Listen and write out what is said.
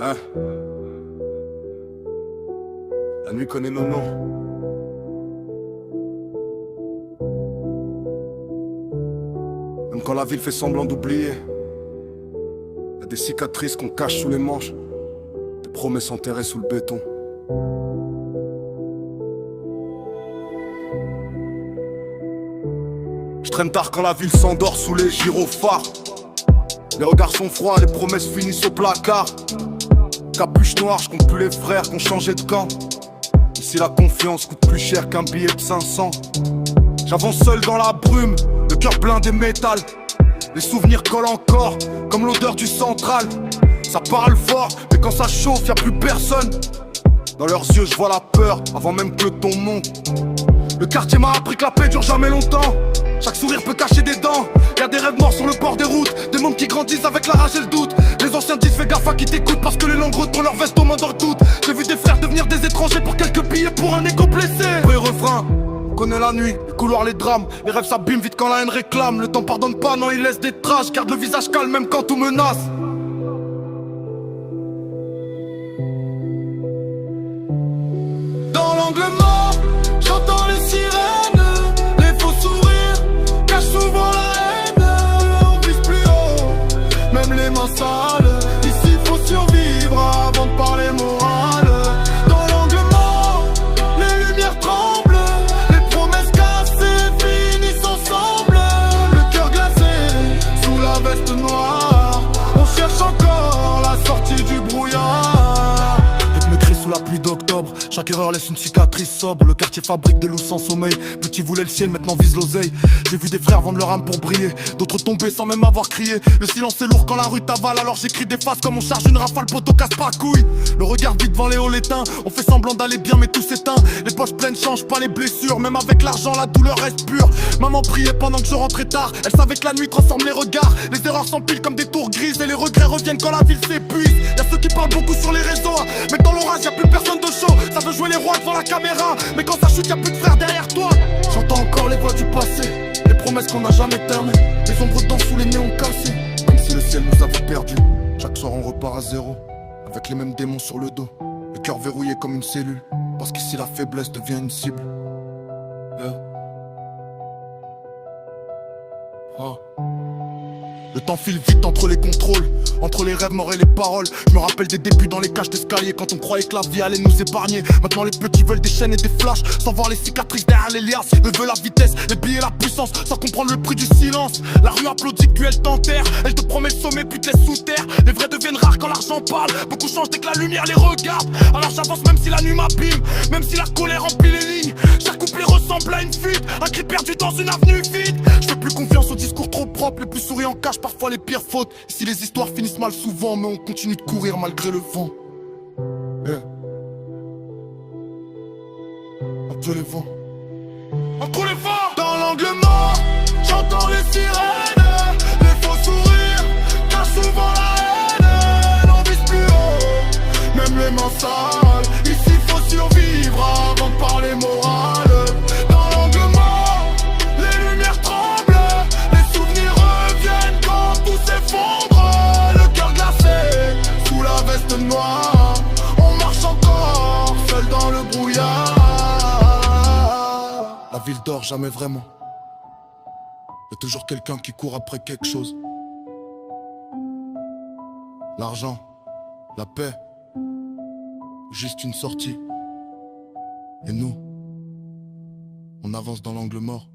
Hein? La nuit connaît nos noms. Même quand la ville fait semblant d'oublier, y a des cicatrices qu'on cache sous les manches, des promesses enterrées sous le béton. Je traîne tard quand la ville s'endort sous les gyrophares. Les regards sont froids, les promesses finissent au placard. Capuche noire, je compte plus les frères qui ont changé de camp. Ici la confiance coûte plus cher qu'un billet de 500. J'avance seul dans la brume, le cœur blindé métal. Les souvenirs collent encore, comme l'odeur du central. Ça parle fort, mais quand ça chauffe, y'a plus personne. Dans leurs yeux, je vois la peur, avant même que le ton monte. Le quartier m'a appris que la paix dure jamais longtemps. Chaque sourire peut cacher des dents. Y'a des rêves morts sur le bord des routes, des mondes qui grandissent avec la rage et le doute. Les anciens disent fais gaffe à qui t'écoute, parce que les langues retournent leur veste aux mains dans le doute. J'ai vu des frères devenir des étrangers pour quelques billets pour un écho blessé. Vrai refrain, on connaît la nuit, les couloirs, les drames. Les rêves s'abîment vite quand la haine réclame. Le temps pardonne pas, non il laisse des traces. Garde le visage calme même quand tout menace. Dans l'angle mort, j'entends les sirènes. Les faux sourires cachent souvent la haine. On vise plus haut, même les mains sales. Ici faut survivre avant de parler morale. Dans l'angle mort, les lumières tremblent. Les promesses cassées finissent ensemble. Le cœur glacé sous la veste noire. On cherche encore la sortie du brouillard. Me crie sous la pluie d'octobre, chaque erreur laisse une cicatrice sobre. Le quartier fabrique des loups sans sommeil. Petit voulait le ciel, maintenant vise l'oseille. J'ai vu des frères vendre leur âme pour briller, d'autres tomber sans même avoir crié. Le silence est lourd quand la rue t'avale, alors j'écris des faces comme on charge une rafale. Poteau casse pas couille, le regard vide devant les hauts l'étain. On fait semblant d'aller bien mais tout s'éteint. Les poches pleines changent pas les blessures, même avec l'argent la douleur reste pure. Maman priait pendant que je rentrais tard, elle savait que la nuit transforme les regards. Les erreurs s'empilent comme des tours grises et les regrets reviennent quand la ville s'épuise. Y'a ceux qui parlent beaucoup sur les réseaux, mais dans l'orage y'a plus personne de chaud. Ça veut jouer les rois devant la caméra, mais quand ça chute y'a plus de frères derrière toi. J'entends encore les voix du passé, les promesses qu'on n'a jamais terminées. Les ombres dansent sous les néons cassés, comme si le ciel nous avait perdus. Chaque soir on repart à zéro, avec les mêmes démons sur le dos. Le cœur verrouillé comme une cellule, parce qu'ici la faiblesse devient une cible. Oh. Le temps file vite entre les contrôles, entre les rêves morts et les paroles. Je me rappelle des débuts dans les cages d'escalier, quand on croyait que la vie allait nous épargner. Maintenant les petits veulent des chaînes et des flashs, sans voir les cicatrices derrière les liasses. Eux veulent la vitesse, les billets, la puissance, sans comprendre le prix du silence. La rue applaudit puis elle t'enterre, elle te promet le sommet puis te laisse sous terre. Les vrais deviennent rares quand l'argent parle, beaucoup changent dès que la lumière les regarde. Alors j'avance même si la nuit m'abîme, même si la colère remplit les lignes. Chaque couplet ressemble à une fuite, un cri perdu dans une avenue vide. Je fais plus confiance aux discours trop propres, les plus souriants cachent parfois les pires fautes. Si les histoires finissent mal souvent, mais on continue de courir malgré le vent. Entre les vents, entre les vents. Dans l'angle mort, j'entends les sirènes. Les faux sourires cachent souvent la haine. On vise plus haut, même les mains sales. Ici faut survivre avant de parler morale. Dans l'angle mort, les lumières tremblent. Les souvenirs reviennent quand tout s'effondre. Le cœur glacé sous la veste noire. On marche encore seul dans le brouillard. La ville dort jamais vraiment. Y'a toujours quelqu'un qui court après quelque chose. L'argent, la paix, ou juste une sortie. Et nous, on avance dans l'angle mort.